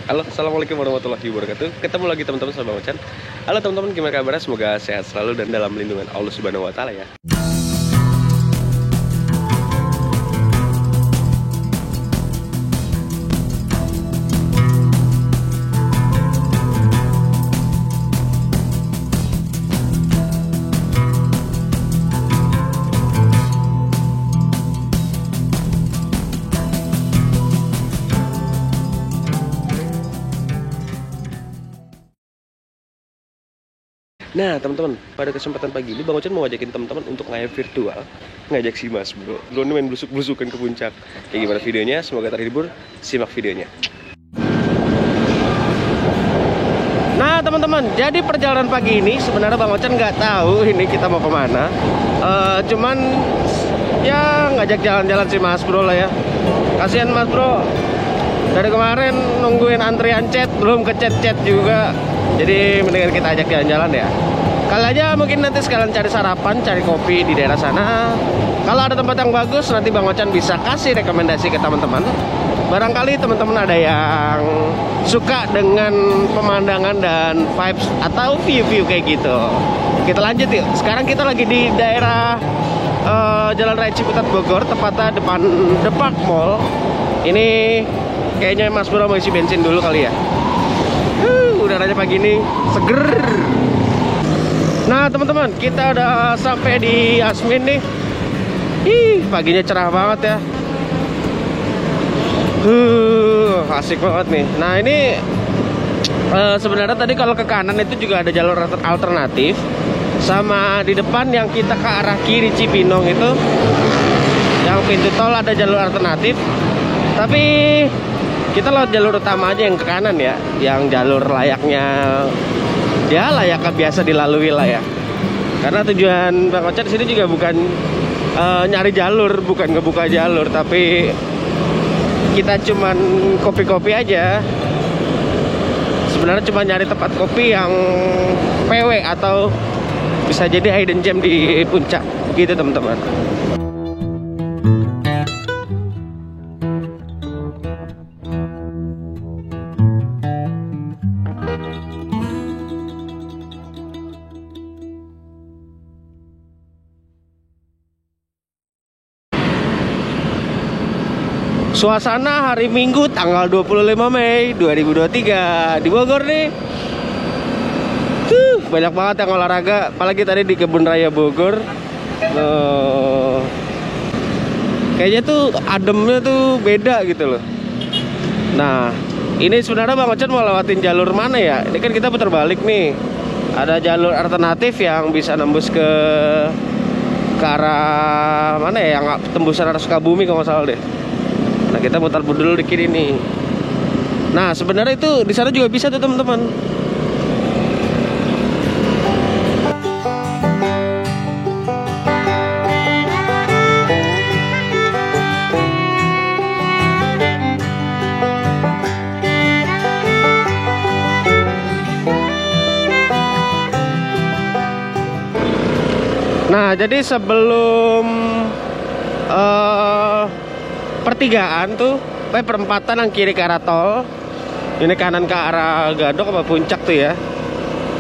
Halo, assalamualaikum warahmatullahi wabarakatuh. Ketemu lagi teman-teman sama Bang Ochan. Halo teman-teman, gimana kabarnya? Semoga sehat selalu dan dalam lindungan Allah Subhanahu Wa Taala ya. Nah teman-teman, pada kesempatan pagi ini Bang Ochan mau ngajakin teman-teman untuk live virtual, ngajak si Mas Bro. Bro ini main blusuk-blusukan ke puncak. Kayak gimana videonya? Semoga terhibur. Simak videonya. Nah teman-teman, jadi perjalanan pagi ini sebenarnya Bang Ochan nggak tahu ini kita mau kemana. Cuman ya ngajak jalan-jalan si Mas Bro lah ya. Kasihan Mas Bro, dari kemarin nungguin antrian chat belum ke chat juga. Jadi mendingan kita ajak jalan-jalan ya. Kali aja mungkin nanti sekalian cari sarapan, cari kopi di daerah sana. Kalau ada tempat yang bagus, nanti Bang Ochan bisa kasih rekomendasi ke teman-teman. Barangkali teman-teman ada yang suka dengan pemandangan dan vibes atau view-view kayak gitu. Kita lanjut yuk. Sekarang kita lagi di daerah Jalan Raya Ciputat Bogor, tepatnya depan The Park Mall. Ini kayaknya Mas Bro mau isi bensin dulu kali ya. Udaranya pagi ini seger. Nah teman-teman, kita udah sampai di Yasmin nih. Paginya cerah banget ya. Asik banget nih. Nah ini sebenarnya tadi kalau ke kanan itu juga ada jalur alternatif. Sama di depan yang kita ke arah kiri Cipinang itu, yang pintu tol ada jalur alternatif. Tapi kita lewat jalur utama aja yang ke kanan ya, yang jalur layaknya ya layaknya biasa dilalui lah ya. Karena tujuan Bang Ochan di sini juga bukan nyari jalur, bukan ngebuka jalur, tapi kita cuman kopi-kopi aja. Sebenarnya cuma nyari tempat kopi yang PW atau bisa jadi hidden gem di puncak gitu teman-teman. Suasana hari Minggu tanggal 25 Mei 2023 di Bogor nih. Banyak banget yang olahraga, apalagi tadi di Kebun Raya Bogor. Kayaknya tuh ademnya tuh beda gitu loh. Nah, ini sebenarnya Bang Ochan mau lewatin jalur mana ya? Ini kan kita putar balik nih. Ada jalur alternatif yang bisa nembus ke arah mana ya? Yang tembusan arah Sukabumi kalau nggak salah deh. Nah kita mutar dulu di kiri nih. Nah sebenarnya itu di sana juga bisa tuh teman-teman. Nah jadi sebelum pertigaan tuh, perempatan yang kiri ke arah tol, ini kanan ke arah Gadok apa Puncak tuh ya.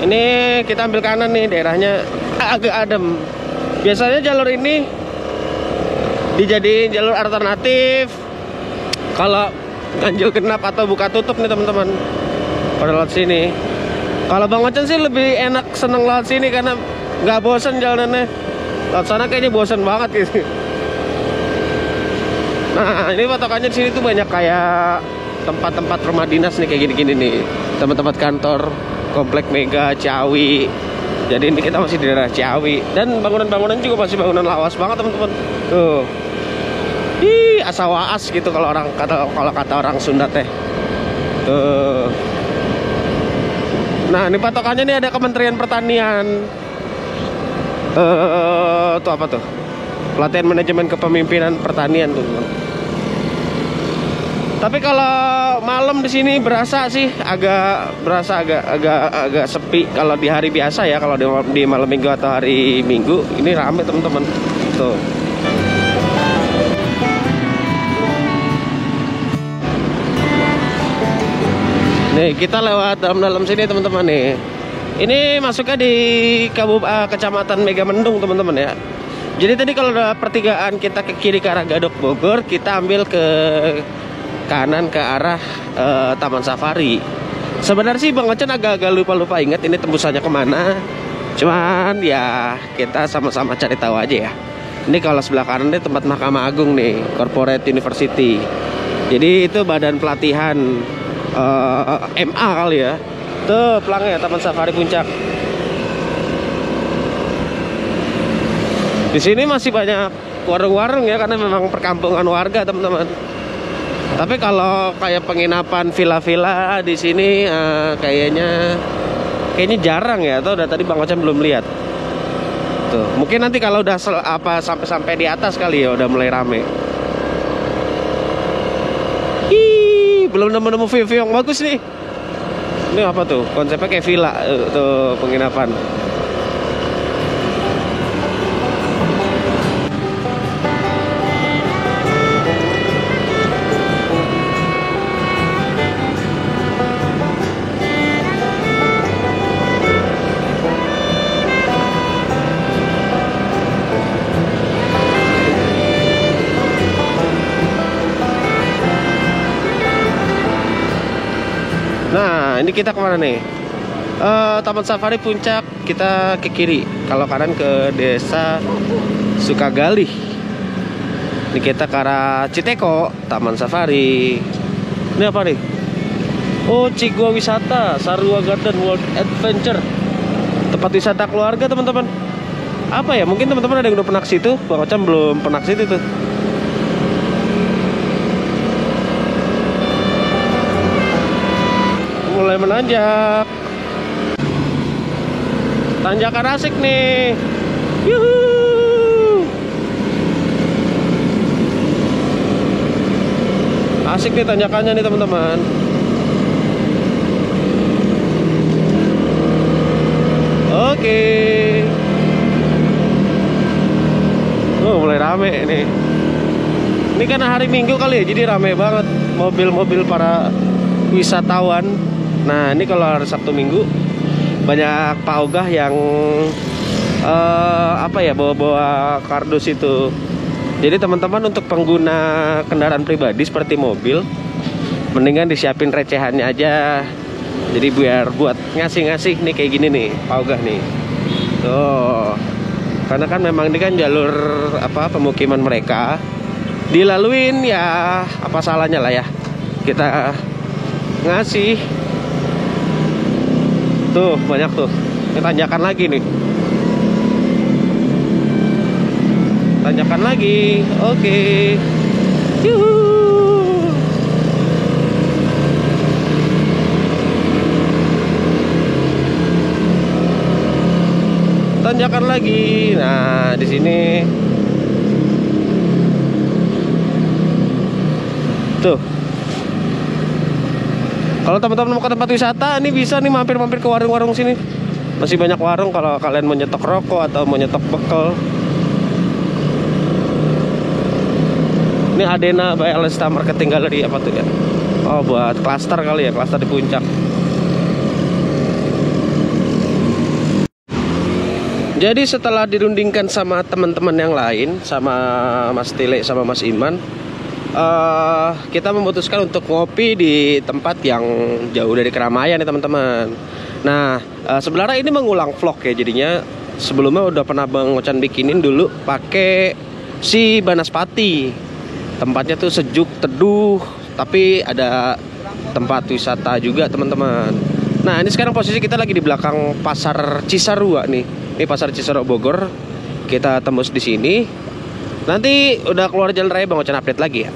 Ini kita ambil kanan nih, daerahnya agak adem. Biasanya jalur ini dijadiin jalur alternatif kalau ganjil genap atau buka tutup nih teman-teman. Pada lewat sini. Kalau Bang Ochan sih lebih enak seneng lewat sini karena nggak bosen jalanannya. Lewat sana kayaknya bosen banget gitu. Nah ini patokannya di sini tuh banyak kayak tempat-tempat rumah dinas nih kayak gini-gini nih, tempat-tempat kantor, komplek Mega, Ciawi. Jadi ini kita masih di daerah Ciawi dan bangunan-bangunan juga masih bangunan lawas banget teman-teman. Tuh, asa waas gitu kalau kata orang Sunda teh. Tuh. Nah ini patokannya nih ada Kementerian Pertanian. Tuh apa tuh? Pelatihan manajemen kepemimpinan pertanian tuh. Tapi kalau malam di sini berasa sih agak sepi kalau di hari biasa ya. Kalau di malam minggu atau hari minggu ini rame teman-teman. Tuh. Nih kita lewat dalam-dalam sini teman-teman nih. Ini masuknya di Kecamatan Megamendung teman-teman ya. Jadi tadi kalau ada pertigaan kita ke kiri ke arah Gadok Bogor, kita ambil ke kanan ke arah Taman Safari. Sebenarnya sih Bang Ocen agak-agak lupa-lupa ingat ini tembusannya kemana. Cuman ya kita sama-sama cari tahu aja ya. Ini kalau sebelah kanan ini tempat Mahkamah Agung nih, Corporate University. Jadi itu badan pelatihan MA kali ya. Tuh pelangnya Taman Safari Puncak. Di sini masih banyak warung-warung ya, karena memang perkampungan warga teman-teman. Tapi kalau kayak penginapan villa-villa di sini kayaknya jarang ya. Atau udah tadi Bang Ocen belum lihat. Tuh, mungkin nanti kalau udah sampai di atas kali ya udah mulai rame. Ih, belum nemu view yang bagus nih. Ini apa tuh? Konsepnya kayak villa tuh penginapan. Nah, ini kita kemana nih? Taman Safari Puncak, kita ke kiri. Kalau kanan ke Desa Sukagali. Ini kita ke arah Citeko, Taman Safari. Ini apa nih? Oh, Cigua Wisata, Sarua Garden World Adventure. Tempat wisata keluarga teman-teman. Apa ya? Mungkin teman-teman ada yang udah pernah ke situ. Bang Ocen belum pernah ke situ tuh. Mulai menanjak. Tanjakan asik nih. Yuhu. Asik nih tanjakannya nih teman-teman. Oke. Oh, mulai rame nih. Ini kan hari Minggu kali ya, jadi rame banget mobil-mobil para wisatawan. Nah, ini kalau hari Sabtu Minggu banyak Pak Ogah yang bawa-bawa kardus itu. Jadi teman-teman untuk pengguna kendaraan pribadi seperti mobil, mendingan disiapin recehannya aja. Jadi biar buat ngasih-ngasih nih kayak gini nih Pak Ogah nih. Tuh. Karena kan memang ini kan jalur pemukiman mereka. Dilaluin ya, apa salahnya lah ya kita ngasih. Tuh banyak tuh. Ini tanjakan lagi nih. Tanjakan lagi. Oke. Yuhu. Tanjakan lagi. Nah, di sini tuh. Kalau teman-teman mau ke tempat wisata, ini bisa nih mampir-mampir ke warung-warung sini. Masih banyak warung kalau kalian mau nyetok rokok atau mau nyetok bekal. Ini Adena by Alesta Marketing Gallery apa tuh ya? Oh, buat klaster kali ya, klaster di puncak. Jadi setelah dirundingkan sama teman-teman yang lain, sama Mas Tile sama Mas Iman, kita memutuskan untuk ngopi di tempat yang jauh dari keramaian nih teman-teman. Nah, sebenarnya ini mengulang vlog ya, jadinya sebelumnya udah pernah Bang Ocen bikinin dulu pakai si Banaspati. Tempatnya tuh sejuk, teduh, tapi ada tempat wisata juga teman-teman. Nah, ini sekarang posisi kita lagi di belakang Pasar Cisarua nih. Ini Pasar Cisarua Bogor. Kita tembus di sini. Nanti udah keluar jalan raya Bang Ocen update lagi ya.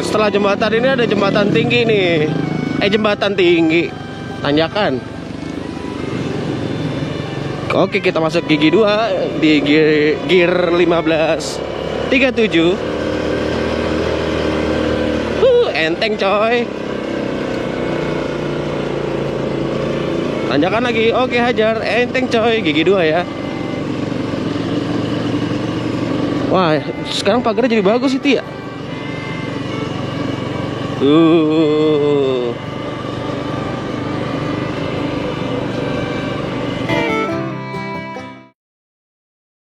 setelah jembatan ini ada jembatan tinggi nih. Jembatan tinggi, tanjakan. Oke, kita masuk gigi 2 di gear 1537. Enteng coy. Tanjakan lagi. Oke, hajar. Enteng coy, gigi 2 ya. Wah, sekarang pagarnya jadi bagus itu ya.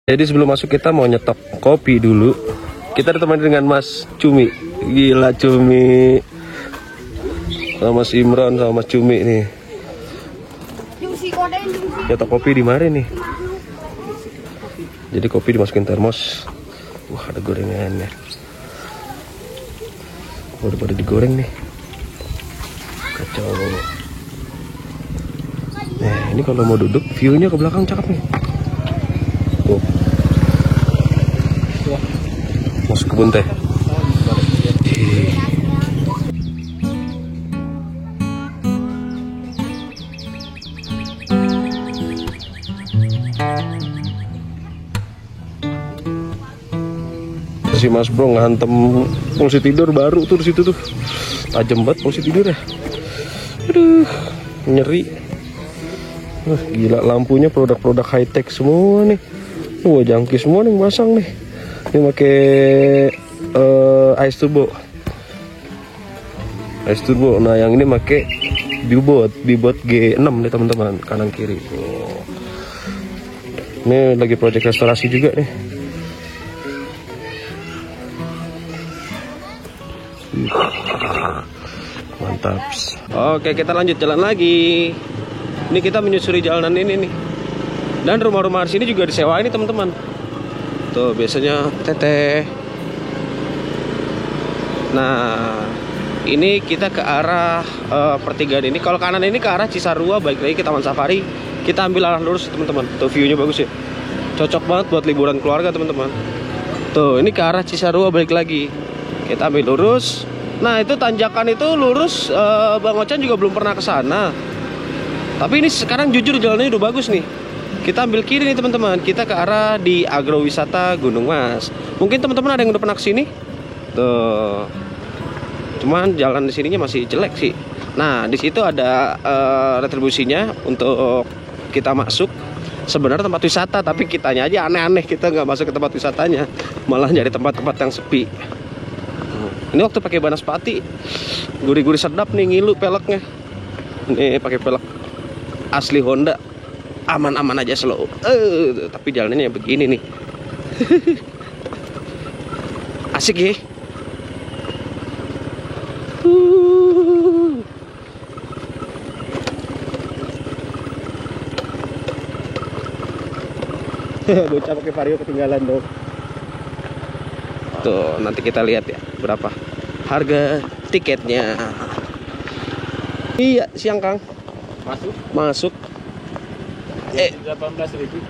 Jadi sebelum masuk kita mau nyetok kopi dulu. Kita ditemani dengan Mas Cumi. Gila Cumi. Sama Mas Imron sama Mas Cumi nih. Nyetok kopi di mana nih? Jadi kopi dimasukin termos. Wah, ada gorengannya. Udah pada digoreng nih. Kacau. Nah, ini kalau mau duduk view-nya ke belakang cakep nih. Tuh. Masuk kebun teh. Si Mas Bro ngantem polisi tidur baru tuh di situ tuh. Tajam banget polisi tidur ya. Aduh, nyeri. Gila lampunya produk-produk high tech semua nih. Wah, jangki semua nih pasang nih. Ini pakai ice turbo. Ice turbo. Nah, yang ini pakai Bibot G6 nih teman-teman, kanan kiri. Oh. Ini lagi proyek restorasi juga nih. Mantap. Oke, kita lanjut jalan lagi. Ini kita menyusuri jalanan ini nih. Dan rumah-rumah di sini juga disewa ini teman-teman. Tuh biasanya teteh. Nah, ini kita ke arah pertigaan ini. Kalau kanan ini ke arah Cisarua, balik lagi ke Taman Safari. Kita ambil arah lurus teman-teman. Tuh view-nya bagus ya. Cocok banget buat liburan keluarga teman-teman. Tuh ini ke arah Cisarua, balik lagi. Kita ambil lurus. Nah, itu tanjakan itu lurus. Bang Ocan juga belum pernah ke sana. Tapi ini sekarang jujur jalannya udah bagus nih. Kita ambil kiri nih teman-teman. Kita ke arah di agrowisata Gunung Mas. Mungkin teman-teman ada yang udah pernah ke sini. Tuh. Cuman jalan di sininya masih jelek sih. Nah, di situ ada retribusinya untuk kita masuk. Sebenarnya tempat wisata, tapi kitanya aja aneh-aneh. Kita nggak masuk ke tempat wisatanya, malah nyari tempat-tempat yang sepi. Ini waktu pakai banaspati, gurih-gurih sedap nih, ngilu peleknya. Ini pakai pelek asli Honda, aman-aman aja slow. Tapi jalannya begini nih. Asik ya. Bocah pakai vario ketinggalan dong. Tuh, nanti kita lihat ya berapa harga tiketnya. Iya, siang Kang. Masuk. 18.000.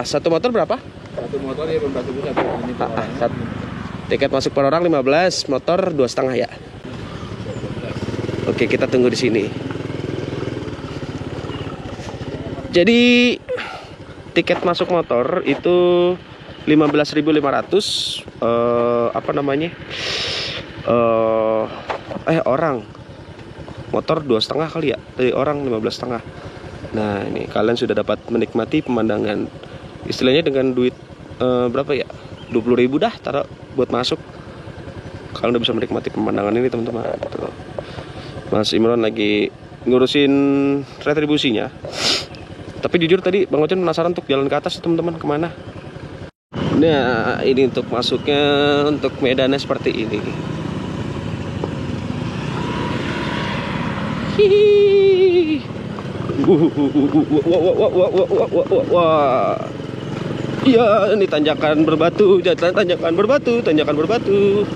Satu motor berapa? Satu motor ya 18.000 satu. Ini per orang. Tiket masuk per orang 15, motor 2,5 ya. Oke, kita tunggu di sini. Jadi tiket masuk motor itu 15.500. Apa namanya? Orang. Motor 2,5 kali ya. Dari orang 15,5. Nah, ini kalian sudah dapat menikmati pemandangan. Istilahnya dengan duit berapa ya? 20.000 dah taruh buat masuk. Kalian udah bisa menikmati pemandangan ini teman-teman. Mas Imron lagi ngurusin retribusinya. Tapi jujur tadi Bang Ocan penasaran untuk jalan ke atas teman-teman, kemana. Nah, ini untuk masuknya, untuk medannya seperti ini. Hihihi. Wah. Iya, ini tanjakan berbatu, tanjakan berbatu.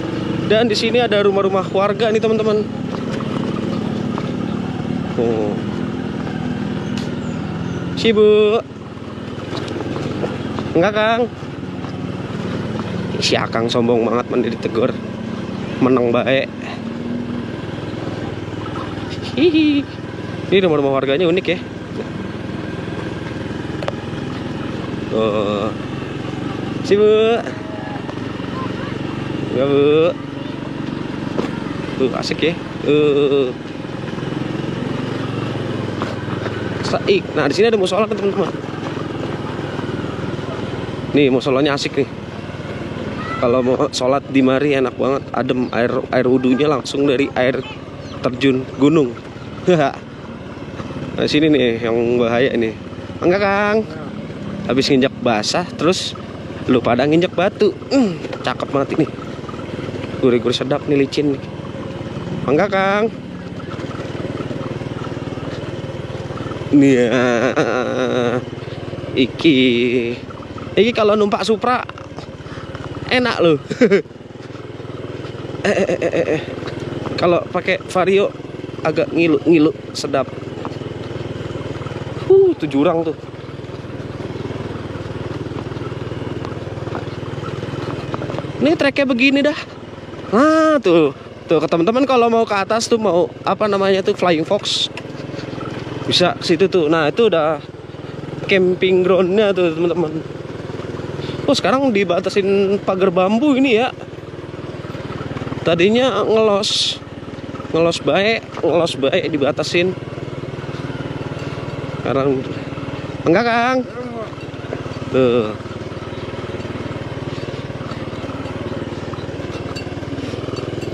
Dan di sini ada rumah-rumah warga nih teman-teman. Bu. Enggak, Kang. Si Akang sombong banget mandi ditegur. menang baik. Hihi. Ini rumah-rumah warganya unik ya. Oh, si Bu. Ya Bu. Tuh asik ya. Saik. Nah di sini ada musola kan teman-teman. Nih musolanya asik nih. Kalau mau sholat di mari enak banget, adem, air wudhunya langsung dari air terjun gunung. Nah sini nih yang bahaya ini. Enggak Kang. Habis nginjak basah terus lu pada nginjak batu. Cakep banget ini. Gurih-gurih sedap nih, licin nih. Enggak Kang. Nih iki kalau numpak Supra enak loh. Kalau pakai Vario agak ngilu sedap. Tuh jurang tuh. Ini treknya begini dah. Nah tuh ke teman-teman kalau mau ke atas tuh mau apa namanya tuh Flying Fox bisa ke situ tuh. Nah itu udah camping groundnya tuh teman-teman. Oh sekarang dibatasin pagar bambu ini ya. Tadinya ngelos baik dibatasin. Sekarang enggak Kang. Tuh.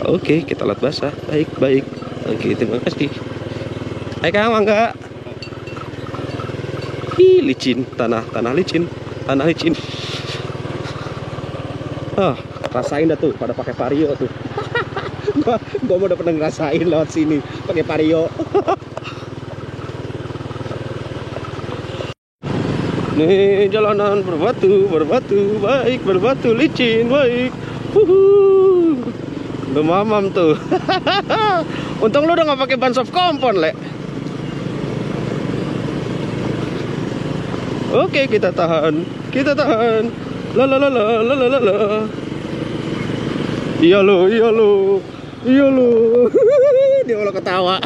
Oke, kita lihat basah. Baik. Oke, terima kasih. Hai Kang, enggak. Licin, tanah licin. Oh, rasain dah tuh pada pakai Vario tuh. Gua mau udah pernah ngerasain lewat sini pakai Vario. Nih jalanan berbatu, baik, berbatu licin, baik. Udah mamam tuh. Untung lu udah nggak pakai ban soft kompon, Le. Oke, kita tahan. La. Iya lo. Dia malah ketawa.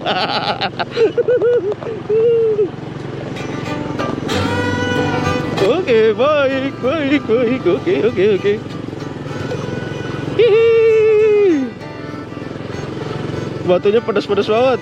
Oke, baik. Oke. Hihi. Batunya pedas-pedas banget.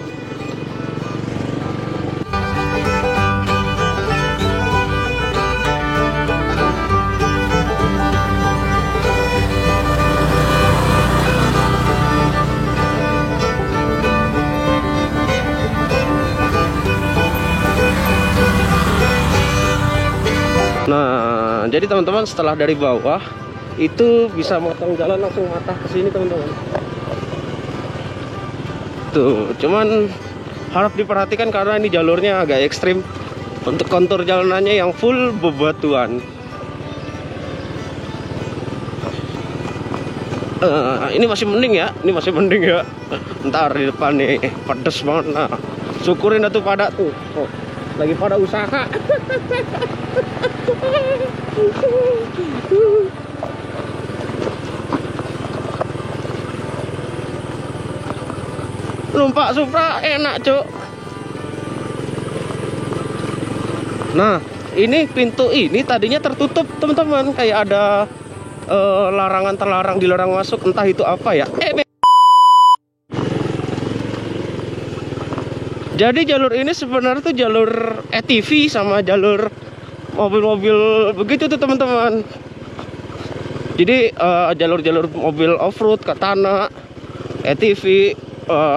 Nah, jadi teman-teman setelah dari bawah itu bisa motong jalan langsung matah ke sini teman-teman. Tuh, cuman harap diperhatikan karena ini jalurnya agak ekstrim. Untuk kontur jalanannya yang full bebatuan. Ini masih mending ya, Ntar di depan nih pedes banget. Nah, syukurin tuh pada tuh. Oh, lagi pada usaha. Numpak Supra enak, Cuk. Nah, ini pintu ini tadinya tertutup, teman-teman. Kayak ada larangan terlarang, dilarang masuk, entah itu apa ya. Jadi jalur ini sebenarnya tuh jalur ATV sama jalur mobil-mobil begitu tuh teman-teman. Jadi jalur-jalur mobil off-road, katana, ATV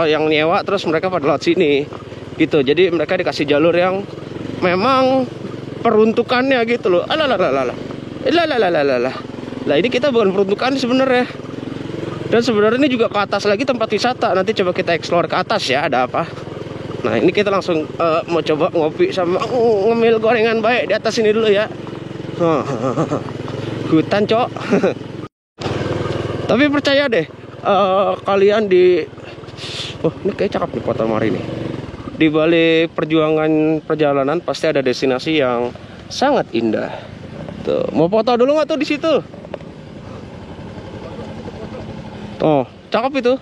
yang nyewa terus mereka pada lewat sini gitu. Jadi mereka dikasih jalur yang memang peruntukannya gitu loh. Lah ini kita bukan peruntukan sebenarnya. Dan sebenarnya ini juga ke atas lagi tempat wisata. Nanti coba kita explore ke atas ya, ada apa. Nah ini kita langsung mau coba ngopi sama ngemil gorengan baik di atas ini dulu ya. Hutan, Cok. Tapi percaya deh, kalian di ini kayak cakep nih kota Mari nih. Di balik perjalanan pasti ada destinasi yang sangat indah. Tuh, mau foto dulu nggak tuh di situ? Oh, Cakep itu.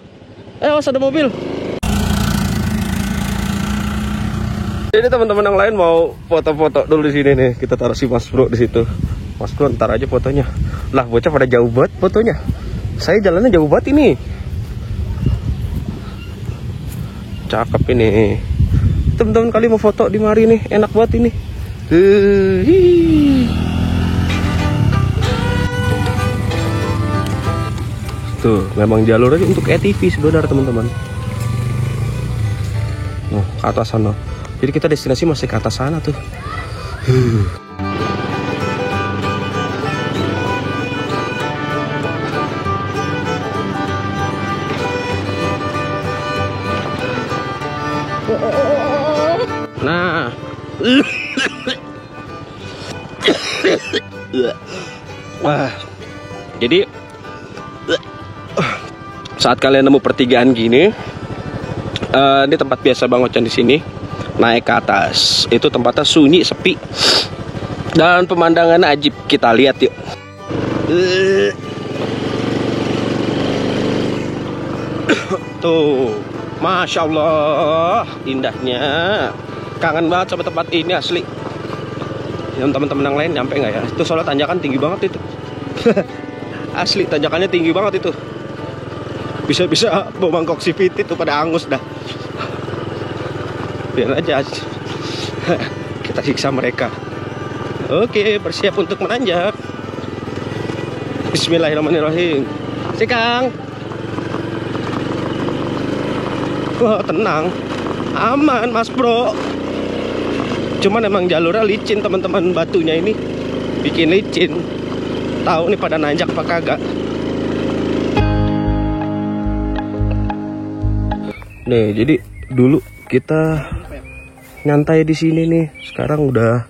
Awas ada mobil. Jadi teman-teman yang lain mau foto-foto dulu di sini nih. Kita taruh si Mas Bro di situ. Mas Bro ntar aja fotonya. Lah bocah pada jauh banget fotonya. Saya jalannya jauh banget ini. Cakep ini. Teman-teman kali mau foto di mari nih, enak banget ini. Tuh, memang jalurnya untuk ATV sebenarnya teman-teman. Nah, ke atas sana. Jadi kita destinasi masih ke atas sana tuh. Nah. Wah. Jadi saat kalian nemu pertigaan gini, ini tempat biasa Bang Ocan di sini. Naik ke atas, itu tempatnya sunyi, sepi, dan pemandangannya ajib. Kita lihat yuk. Tuh, Masya Allah, indahnya. Kangen banget sama tempat ini asli. Yang teman-teman yang lain nyampe nggak ya? Itu soalnya tanjakan tinggi banget itu. Asli tanjakannya tinggi banget itu. Bisa-bisa bawa mangkok CVT tuh pada angus dah. Biar aja kita siksa mereka. Oke, bersiap untuk menanjak. Bismillahirrahmanirrahim. Si Kang. Wah, tenang, aman Mas Bro. Cuman emang jalurnya licin teman-teman, batunya ini bikin licin. Tahu nih pada nanjak apa kagak? Nih, jadi dulu kita nyantai di sini nih. Sekarang udah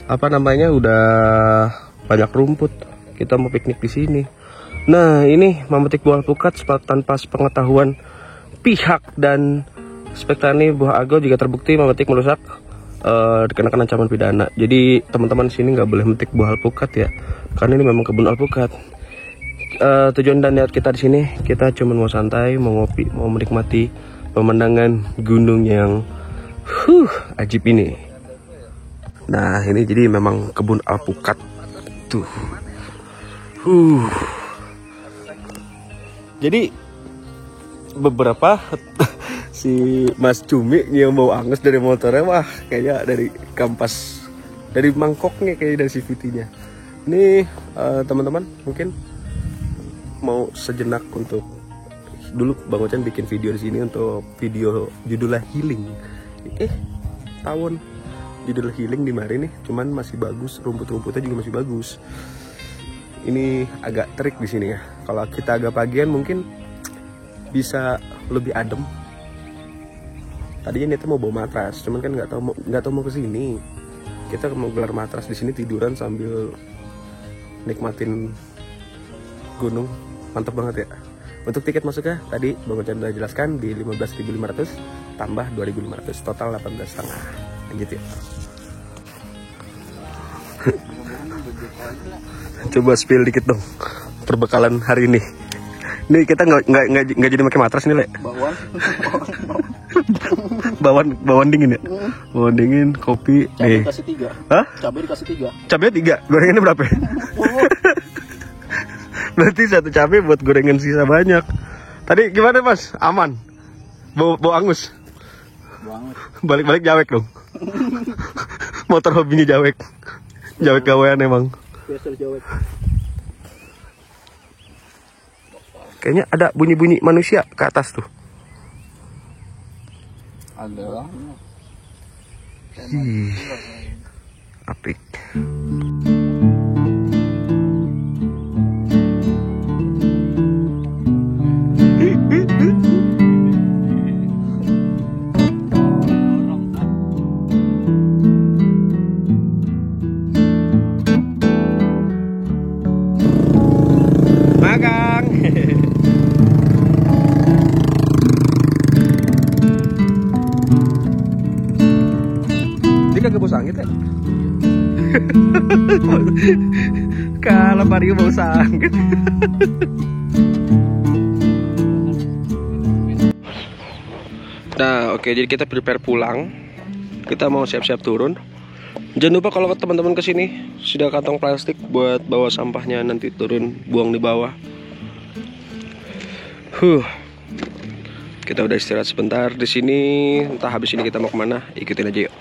apa namanya? Udah banyak rumput. Kita mau piknik di sini. Nah, ini memetik buah alpukat tanpa sepengetahuan pihak dan Spektani Buah Ago juga terbukti memetik merusak, dikenakan ancaman pidana. Jadi teman-teman sini nggak boleh memetik buah alpukat ya, karena ini memang kebun alpukat. Tujuan dan niat kita di sini, kita cuma mau santai, mau ngopi, mau menikmati pemandangan gunung yang ajib ini. Nah, ini jadi memang kebun alpukat tuh. Jadi beberapa si Mas Cumi yang bawa angus dari motornya, wah kayaknya dari kampas, dari mangkoknya, kayak dari CVT-nya. Ini teman-teman mungkin mau sejenak untuk dulu Bang Ocan bikin video di sini untuk video judulnya healing. Tahun judul healing di mari nih, cuman masih bagus, rumput-rumputnya juga masih bagus. Ini agak terik di sini ya. Kalau kita agak pagian mungkin bisa lebih adem. Tadinya niatnya mau bawa matras, cuman kan nggak tahu mau kesini. Kita mau gelar matras di sini, tiduran sambil nikmatin gunung, mantap banget ya. Untuk tiket masuknya tadi Bang Ocan udah jelaskan di 15.500 tambah 2.500, total 18,5. Lanjut ya. Coba spill dikit dong perbekalan hari ini. Ini kita nggak jadi pakai matras nih, Le. Bawang dingin ya? Bawang dingin, kopi. Cabai dikasih 3. Hah? Cabai dikasih 3. Cabainya 3. Gorengannya berapa? Berarti satu cabai buat gorengan sisa banyak. Tadi gimana Mas? Aman? Bau angus? Banget. Balik-balik jawek dong. Motor hobinya jawek. Jawek gawean emang. Biasa jawek. Kayaknya ada bunyi-bunyi manusia ke atas tuh. Ada. Apik. Magang. Dia kagak bos angin ya? Kalau Mario mau sanggup. Nah, oke, jadi kita prepare pulang. Kita mau siap-siap turun. Jangan lupa kalau teman-teman kesini sudah kantong plastik buat bawa sampahnya nanti turun buang di bawah. Kita udah istirahat sebentar di sini. Entah habis ini kita mau kemana, ikutin aja yuk.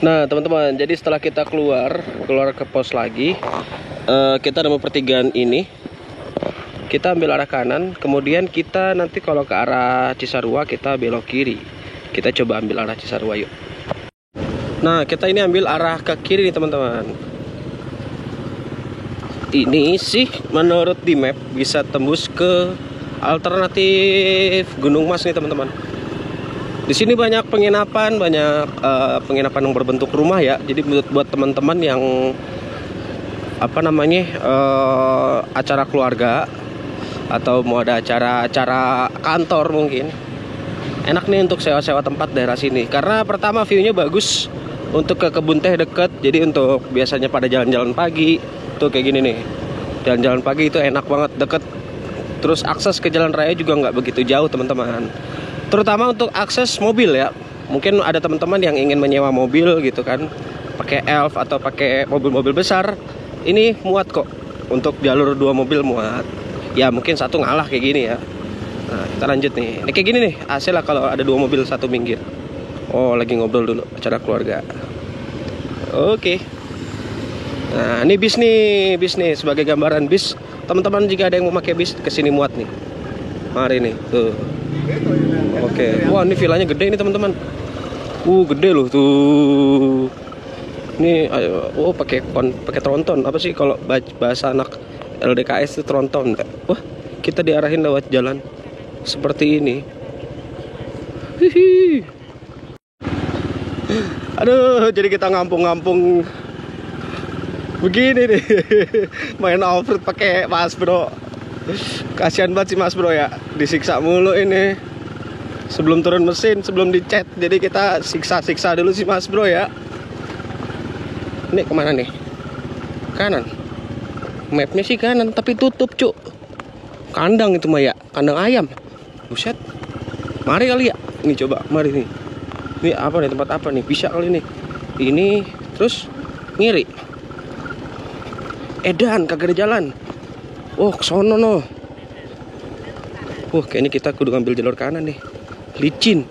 Nah teman-teman, jadi setelah kita keluar ke pos lagi, kita nemu pertigaan ini. Kita ambil arah kanan, kemudian kita nanti kalau ke arah Cisarua kita belok kiri. Kita coba ambil arah Cisarua yuk. Nah kita ini ambil arah ke kiri nih teman-teman. Ini sih menurut di map bisa tembus ke alternatif Gunung Mas nih teman-teman. Di sini banyak penginapan, penginapan yang berbentuk rumah ya. Jadi buat teman-teman yang acara keluarga atau mau ada acara kantor mungkin, enak nih untuk sewa-sewa tempat daerah sini. Karena pertama view-nya bagus, untuk ke kebun teh deket. Jadi untuk biasanya pada jalan-jalan pagi tuh kayak gini nih, jalan-jalan pagi itu enak banget, deket. Terus akses ke jalan raya juga nggak begitu jauh teman-teman. Terutama untuk akses mobil ya. Mungkin ada teman-teman yang ingin menyewa mobil gitu kan, pakai elf atau pakai mobil-mobil besar. Ini muat kok, untuk jalur 2 mobil muat. Ya mungkin satu ngalah kayak gini ya. Nah kita lanjut nih. Ini kayak gini nih AC lah kalau ada 2 mobil satu minggir. Oh lagi ngobrol dulu acara keluarga. Oke. Nah ini bis nih sebagai gambaran bis. Teman-teman jika ada yang mau pakai bis kesini muat nih. Mari nih tuh. Oke. Wah ini villanya gede nih teman-teman. Gede loh tuh. Ini pakai tronton. Apa sih kalau bahasa anak LDKS itu tronton. Wah, kita diarahin lewat jalan seperti ini. Hihi. Aduh, jadi kita ngampung-ngampung begini nih. Main off-road pakai Mas Bro. Kasihan banget sih Mas Bro ya, disiksa mulu ini. Sebelum turun mesin, sebelum dicet, jadi kita siksa-siksa dulu sih Mas Bro ya. Ini kemana nih? Kanan. Mapnya sih kanan, tapi tutup cuk. Kandang itu mah ya, kandang ayam. Buset. Mari kali ya. Ini coba, mari nih. Ini apa nih, tempat apa nih? Bisa kali nih. Ini terus ngiri. Edan kagak ada jalan. Oh, kesono no. Kayaknya kita kudu ngambil jalur kanan nih. Licin.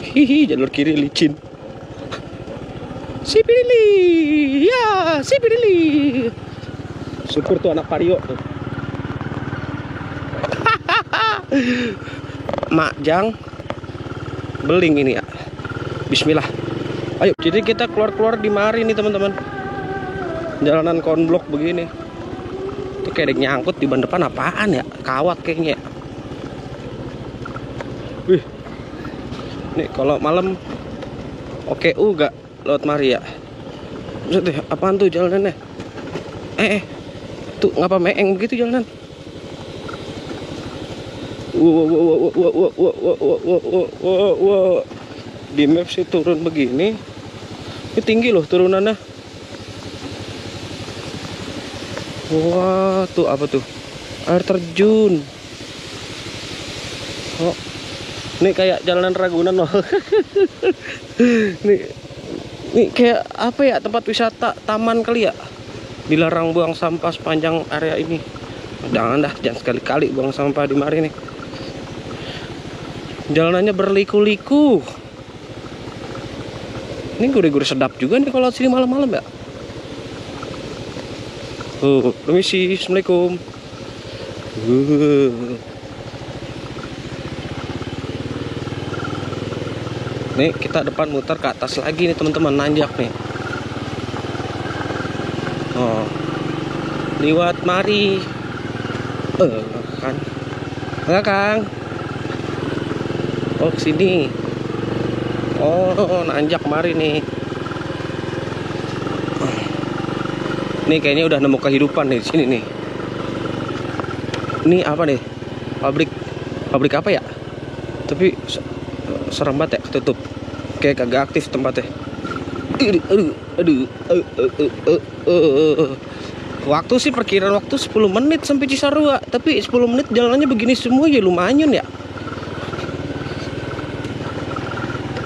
Hihi, jalur kiri licin. Sipirili. Ya, sipirili. Syukur tuh anak Vario tuh. Mak Jang beling ini ya. Bismillah. Ayo, jadi kita keluar di mari nih teman-teman. Jalanan konblok begini. Itu kayak nyangkut di ban depan apaan ya? Kawat kayaknya. Wih. Nih kalau malam oke gak lewat mari ya. Buset deh, apaan tuh jalanannya? Tuh ngapa meeng begitu jalanan? Wow. Di map sih turun begini. Ini tinggi loh turunannya. Wah, tuh apa tuh? Air terjun. Oh, ini kayak jalanan Ragunan loh. Nih kayak apa ya, tempat wisata taman kali ya. Dilarang buang sampah sepanjang area ini. Jangan sekali-kali buang sampah di mari nih. Jalanannya berliku-liku. Ini gurih-gurih sedap juga nih kalau sini malam-malam ya. Permisi, assalamualaikum. Nih kita depan muter ke atas lagi nih teman-teman, nanjak nih. Oh, liwat mari. Kan, enggak Kang. Oh kesini. Oh nanjak mari nih. Nih kayaknya udah nemu kehidupan nih di sini nih. Ini apa nih? Pabrik apa ya? Tapi serem banget ya, ketutup. Kayak kagak aktif tempatnya. Waktu sih perkiraan waktu 10 menit sampai Cisarua, tapi 10 menit jalanannya begini semua ya lumayan ya.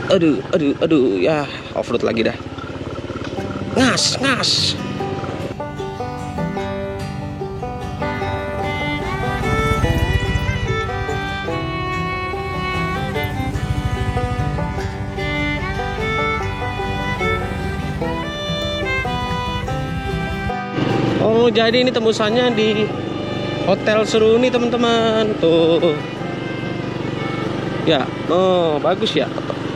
Aduh, ya off-road lagi dah. Ngas. Oh, jadi ini tembusannya di Hotel Seruni teman-teman. Tuh. Ya, oh bagus ya.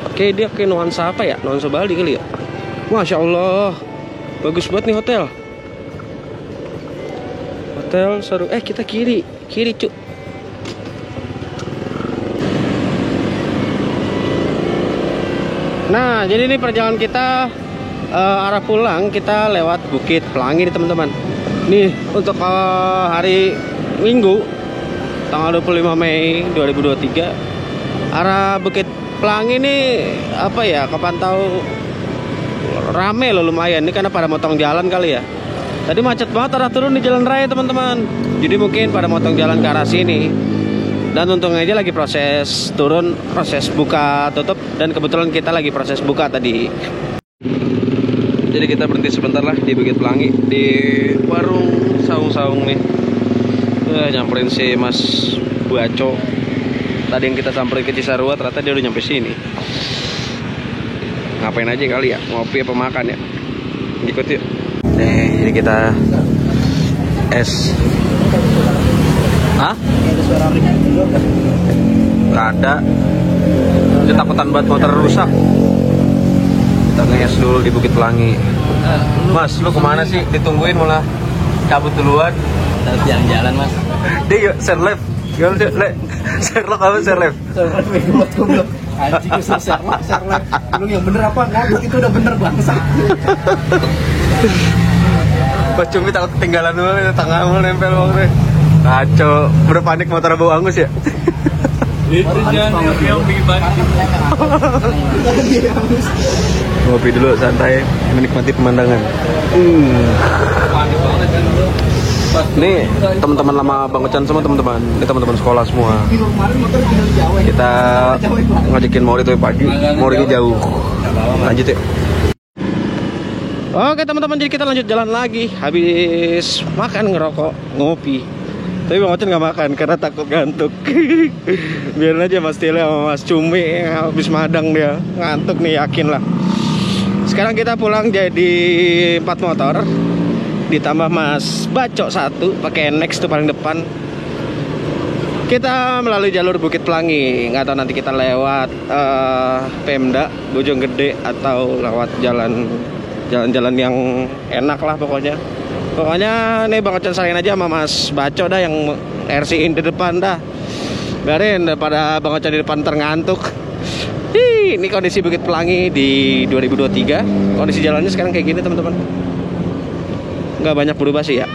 Oke, dia ke nuansa apa ya? Nuansa Bali kali ya. Masya Allah, bagus banget nih hotel. Hotel Seru. Kita kiri cuk. Nah, jadi ini perjalanan kita arah pulang kita lewat Bukit Pelangi nih teman-teman. Nih untuk hari Minggu tanggal 25 Mei 2023 arah Bukit Pelangi nih apa ya, kepantau rame loh lumayan. Ini karena pada motong jalan kali ya. Tadi macet banget arah turun di jalan raya teman-teman. Jadi mungkin pada motong jalan ke arah sini. Dan untungnya aja lagi proses turun, proses buka tutup, dan kebetulan kita lagi proses buka tadi. Jadi kita berhenti sebentar lah di Bukit Pelangi, di warung saung-saung nih. Nyamperin si Mas Baco. Tadi yang kita samperin ke Cisarua, ternyata dia udah nyampe sini. Ngapain aja kali ya, ngopi apa makan ya? Ikut yuk. Nih, jadi kita es. Hah? Ada suara ring juga enggak? Gak ada. Dia takutan banget motor rusak. Kita nge-es dulu di Bukit Pelangi. Mas, lu kemana sih? Ditungguin malah cabut duluan. Kita jalan-jalan, Mas. Dia yuk, share live. Gimana sih? Share live apa share live? Share live buat goblok. Anjing lu share live. Lu yang bener apa? Ngabuk itu udah bener bangsa. Pas Cumi takut ketinggalan dulu, tengah mau nempel banget. Kacau, udah panik motor bau angus ya? Ngopi dulu santai, menikmati pemandangan. Nih teman-teman lama Bang Ocan semua teman-teman. Ini teman-teman sekolah semua. Kita ngajakin Mauri tuh pagi. Mauri jauh. Lanjut ya. Oke teman-teman, jadi kita lanjut jalan lagi. Habis makan, ngerokok, ngopi. Tapi Bang Ocan nggak makan karena takut ngantuk. Biarin aja Mas Tile sama Mas Cumi habis madang dia ngantuk nih, yakin lah. Sekarang kita pulang jadi 4 motor. Ditambah Mas Baco 1 pakai Next tuh paling depan. Kita melalui jalur Bukit Pelangi. Nggak tahu nanti kita lewat Pemda Bojonggede atau lewat jalan-jalan yang enak lah pokoknya. Pokoknya nih Bang Ocan saranin aja sama Mas Baco dah yang RC-in di depan dah. Biarin daripada Bang Ocan di depan terngantuk. Ini kondisi Bukit Pelangi di 2023. Kondisi jalannya sekarang kayak gini teman-teman. Nggak banyak berubah sih ya.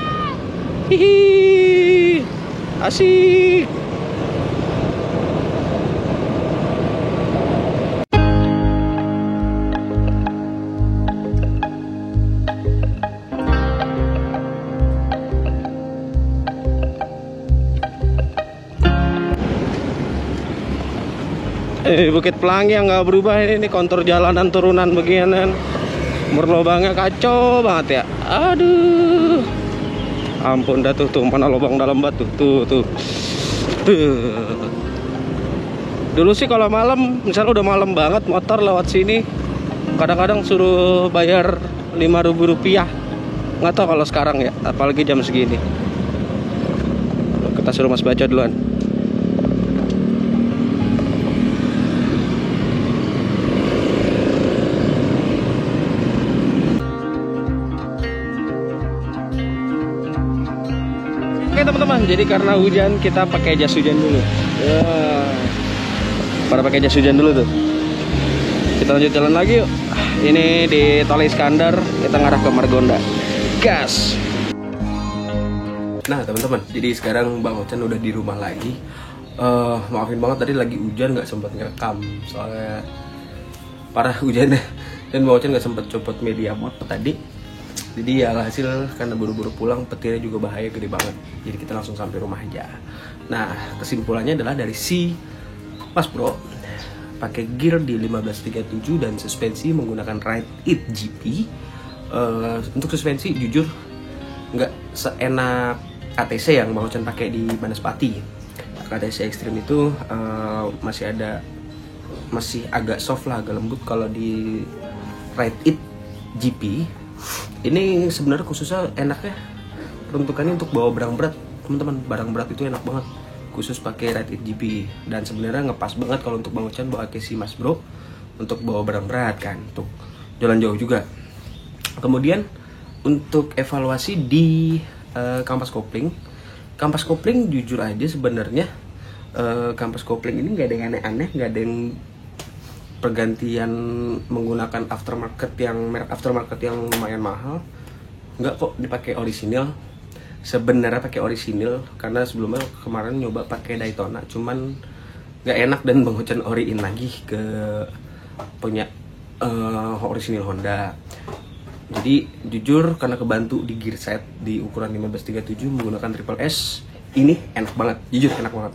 Hihi, asik. Bukit Pelangi yang nggak berubah ini kontur jalanan turunan bagianan. Berlobangnya kacau banget ya. Aduh. Ampun dah tuh mana lubang dalam batu tuh. Dulu sih kalau malam, misalnya udah malam banget motor lewat sini, kadang-kadang suruh bayar 5.000 rupiah. Nggak tahu kalau sekarang ya, apalagi jam segini. Kita suruh Mas Baco duluan. Oke teman-teman, jadi karena hujan kita pakai jas hujan dulu. Pada pakai jas hujan dulu tuh. Kita lanjut jalan lagi yuk. Ini di Tol Iskandar, kita ngarah ke Margonda. Gas. Nah teman-teman, jadi sekarang Bang Ocan udah di rumah lagi. Maafin banget tadi lagi hujan nggak sempat ngerekam soalnya parah hujannya. Dan Bang Ocen nggak sempet copot media mod tadi. Jadi ya hasil karena buru-buru pulang, petirnya juga bahaya gede banget. Jadi kita langsung sampai rumah aja. Nah, kesimpulannya adalah dari si Mas Bro pakai gear di 1537 dan suspensi menggunakan Ride It GP. Untuk suspensi jujur nggak seenak ATC yang Bang Ocen pakai di Banaspati. ATC Extreme itu masih agak soft lah, agak lembut. Kalau di Ride It GP ini sebenarnya khususnya enaknya peruntukannya untuk bawa barang berat, teman-teman. Barang berat itu enak banget, khusus pakai Ride It GP. Dan sebenarnya ngepas banget kalau untuk Bang Ocen bawa ke si Mas Bro untuk bawa barang berat kan, untuk jalan jauh juga. Kemudian untuk evaluasi di kampas kopling jujur aja sebenarnya kampas kopling ini nggak ada yang aneh-aneh, nggak ada yang pergantian menggunakan merek aftermarket yang lumayan mahal. Nggak kok, dipakai orisinil. Sebenarnya pakai orisinil karena sebelumnya kemarin nyoba pakai Daytona, cuman nggak enak dan Bang Ocen oriin lagi ke punya orisinil Honda. Jadi jujur karena kebantu di gear set di ukuran 1537 menggunakan Triple S, ini enak banget, jujur enak banget.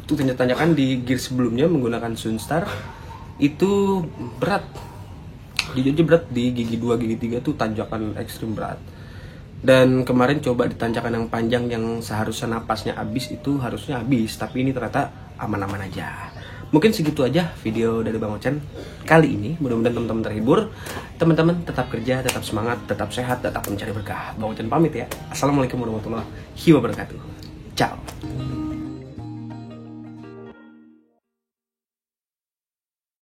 Itu tanjakan di gear sebelumnya menggunakan Sunstar itu berat, jujur aja berat. Di gigi 2, gigi 3 tuh tanjakan ekstrim berat. Dan kemarin coba di tanjakan yang panjang yang seharusnya napasnya habis, itu harusnya habis, tapi ini ternyata aman-aman aja. Mungkin segitu aja video dari Bang Ocen kali ini. Mudah-mudahan teman-teman terhibur. Teman-teman tetap kerja, tetap semangat, tetap sehat, tetap mencari berkah. Bang Ocen pamit ya. Assalamualaikum warahmatullahi wabarakatuh. Ciao.